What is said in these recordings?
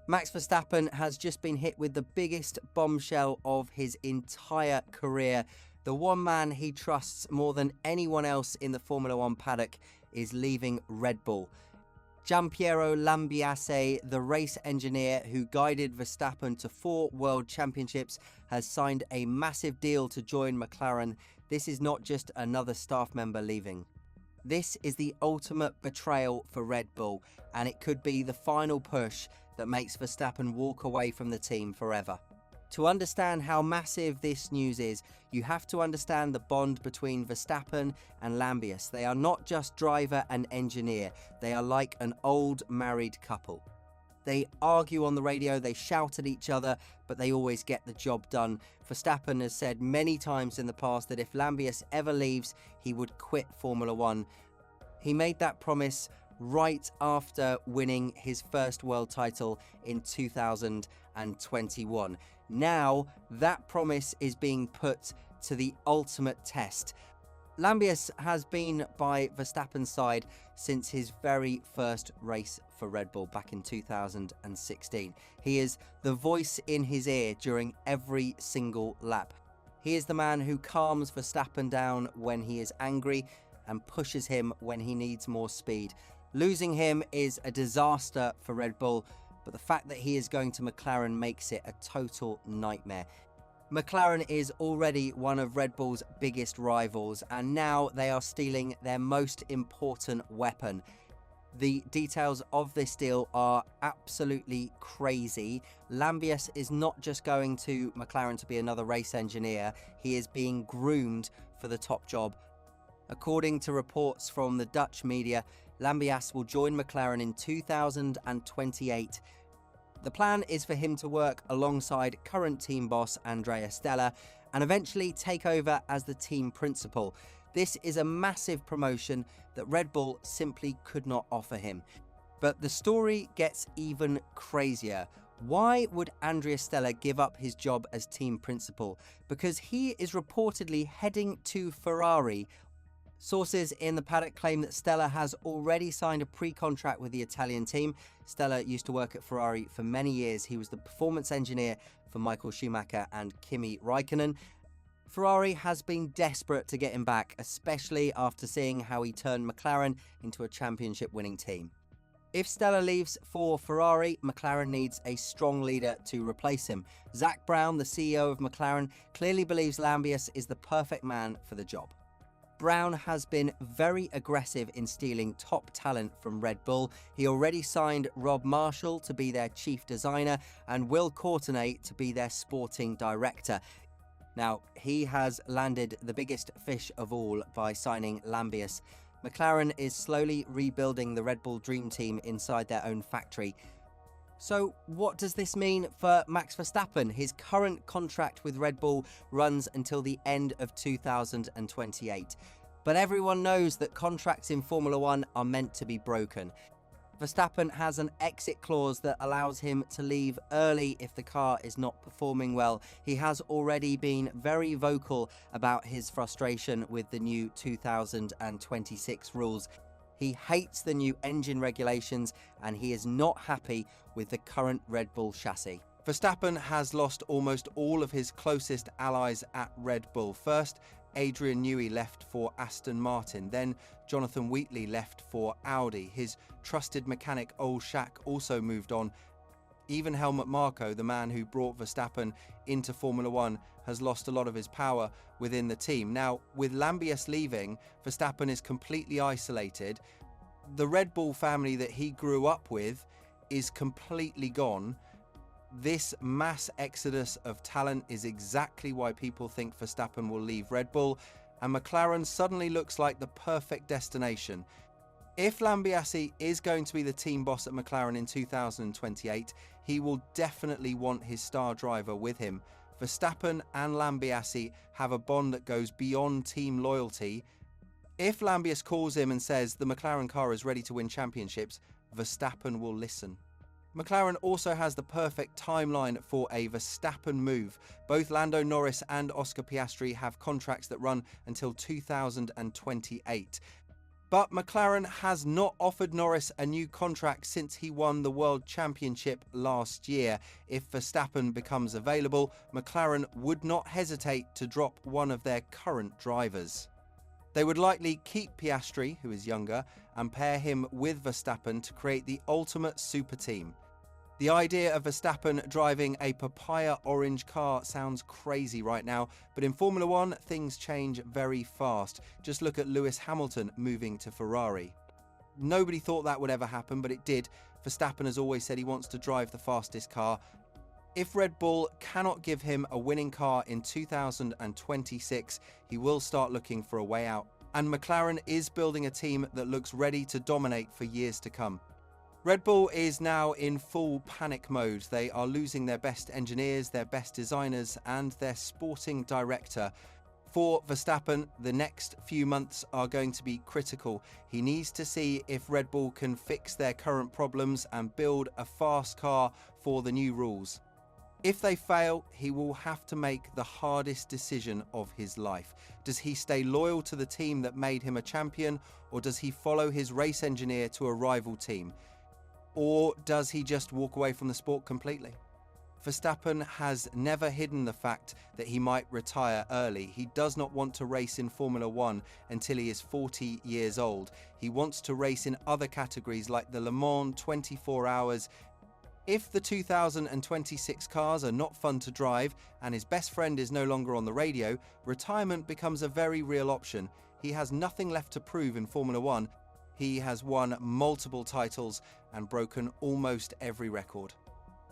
Max Verstappen has just been hit with the biggest bombshell of his entire career. The one man he trusts more than anyone else in the Formula One paddock is leaving Red Bull. Gianpiero Lambiase, the race engineer who guided Verstappen to 4 world championships, has signed a massive deal to join McLaren. This is not just another staff member leaving. This is the ultimate betrayal for Red Bull, and it could be the final push that makes Verstappen walk away from the team forever. To understand how massive this news is, you have to understand the bond between Verstappen and Lambiase. They are not just driver and engineer, they are like an old married couple. They argue on the radio, they shout at each other, but they always get the job done. Verstappen has said many times in the past that if Lambiase ever leaves, he would quit Formula One. He made that promise right after winning his first world title in 2021. Now, that promise is being put to the ultimate test. Lambiase has been by Verstappen's side since his very first race for Red Bull back in 2016. He is the voice in his ear during every single lap. He is the man who calms Verstappen down when he is angry and pushes him when he needs more speed. Losing him is a disaster for Red Bull, but the fact that he is going to McLaren makes it a total nightmare. McLaren is already one of Red Bull's biggest rivals, and now they are stealing their most important weapon. The details of this deal are absolutely crazy. Lambiase is not just going to McLaren to be another race engineer, he is being groomed for the top job. According to reports from the Dutch media, Lambiase will join McLaren in 2028. The plan is for him to work alongside current team boss Andrea Stella and eventually take over as the team principal. This is a massive promotion that Red Bull simply could not offer him. But the story gets even crazier. Why would Andrea Stella give up his job as team principal? Because he is reportedly heading to Ferrari. Sources in the paddock claim that Stella has already signed a pre-contract with the Italian team. Stella used to work at Ferrari for many years. He was the performance engineer for Michael Schumacher and Kimi Raikkonen. Ferrari has been desperate to get him back, especially after seeing how he turned McLaren into a championship-winning team. If Stella leaves for Ferrari, McLaren needs a strong leader to replace him. Zak Brown, the CEO of McLaren, clearly believes Lambiase is the perfect man for the job. Brown has been very aggressive in stealing top talent from Red Bull. He already signed Rob Marshall to be their chief designer and Will Courtenay to be their sporting director. Now, he has landed the biggest fish of all by signing Lambiase. McLaren is slowly rebuilding the Red Bull Dream Team inside their own factory. So what does this mean for Max Verstappen? His current contract with Red Bull runs until the end of 2028. But everyone knows that contracts in Formula One are meant to be broken. Verstappen has an exit clause that allows him to leave early if the car is not performing well. He has already been very vocal about his frustration with the new 2026 rules. He hates the new engine regulations and he is not happy with the current Red Bull chassis. Verstappen has lost almost all of his closest allies at Red Bull. First, Adrian Newey left for Aston Martin, then Jonathan Wheatley left for Audi. His trusted mechanic Ol Shack also moved on. Even Helmut Marko, the man who brought Verstappen into Formula One, has lost a lot of his power within the team. Now, with Lambiase leaving, Verstappen is completely isolated. The Red Bull family that he grew up with is completely gone. This mass exodus of talent is exactly why people think Verstappen will leave Red Bull, and McLaren suddenly looks like the perfect destination. If Lambiase is going to be the team boss at McLaren in 2028, he will definitely want his star driver with him. Verstappen and Lambiase have a bond that goes beyond team loyalty. If Lambiase calls him and says the McLaren car is ready to win championships, Verstappen will listen. McLaren also has the perfect timeline for a Verstappen move. Both Lando Norris and Oscar Piastri have contracts that run until 2028. But McLaren has not offered Norris a new contract since he won the World Championship last year. If Verstappen becomes available, McLaren would not hesitate to drop one of their current drivers. They would likely keep Piastri, who is younger, and pair him with Verstappen to create the ultimate super team. The idea of Verstappen driving a papaya orange car sounds crazy right now, but in Formula One, things change very fast. Just look at Lewis Hamilton moving to Ferrari. Nobody thought that would ever happen, but it did. Verstappen has always said he wants to drive the fastest car. If Red Bull cannot give him a winning car in 2026, he will start looking for a way out. And McLaren is building a team that looks ready to dominate for years to come. Red Bull is now in full panic mode. They are losing their best engineers, their best designers, and their sporting director. For Verstappen, the next few months are going to be critical. He needs to see if Red Bull can fix their current problems and build a fast car for the new rules. If they fail, he will have to make the hardest decision of his life. Does he stay loyal to the team that made him a champion, or does he follow his race engineer to a rival team? Or does he just walk away from the sport completely? Verstappen has never hidden the fact that he might retire early. He does not want to race in Formula One until he is 40 years old. He wants to race in other categories like the Le Mans 24 Hours. If the 2026 cars are not fun to drive and his best friend is no longer on the radio, retirement becomes a very real option. He has nothing left to prove in Formula One. He has won multiple titles and broken almost every record.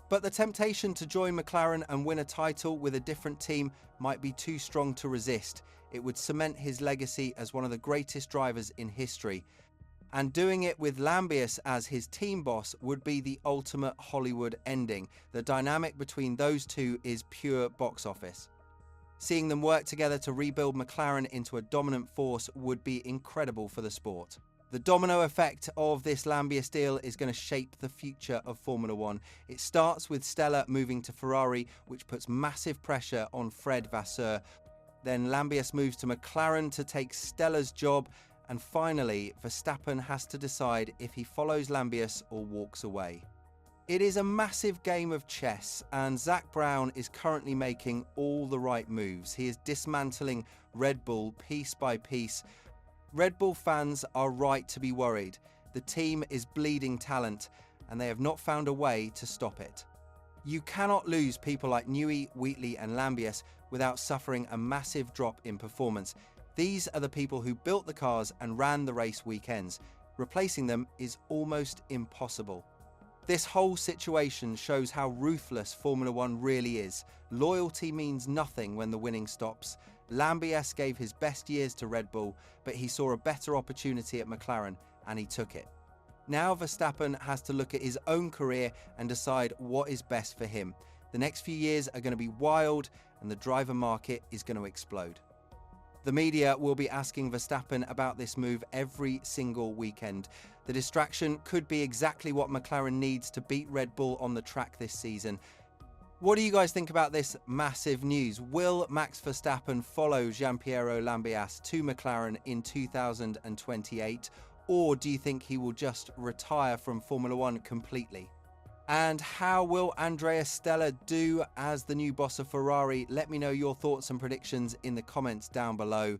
But the temptation to join McLaren and win a title with a different team might be too strong to resist. It would cement his legacy as one of the greatest drivers in history. And doing it with Lambiase as his team boss would be the ultimate Hollywood ending. The dynamic between those two is pure box office. Seeing them work together to rebuild McLaren into a dominant force would be incredible for the sport. The domino effect of this Lambiase deal is going to shape the future of Formula One. It starts with Stella moving to Ferrari, which puts massive pressure on Fred Vasseur. Then Lambiase moves to McLaren to take Stella's job. And finally, Verstappen has to decide if he follows Lambiase or walks away. It is a massive game of chess, and Zak Brown is currently making all the right moves. He is dismantling Red Bull piece by piece. Red Bull fans are right to be worried. The team is bleeding talent, and they have not found a way to stop it. You cannot lose people like Newey, Wheatley and Lambiase without suffering a massive drop in performance. These are the people who built the cars and ran the race weekends. Replacing them is almost impossible. This whole situation shows how ruthless Formula One really is. Loyalty means nothing when the winning stops. Lambiase gave his best years to Red Bull, but he saw a better opportunity at McLaren and he took it. Now Verstappen has to look at his own career and decide what is best for him. The next few years are going to be wild and the driver market is going to explode. The media will be asking Verstappen about this move every single weekend. The distraction could be exactly what McLaren needs to beat Red Bull on the track this season. What do you guys think about this massive news? Will Max Verstappen follow Gianpiero Lambiase to McLaren in 2028? Or do you think he will just retire from Formula One completely? And how will Andrea Stella do as the new boss of Ferrari? Let me know your thoughts and predictions in the comments down below.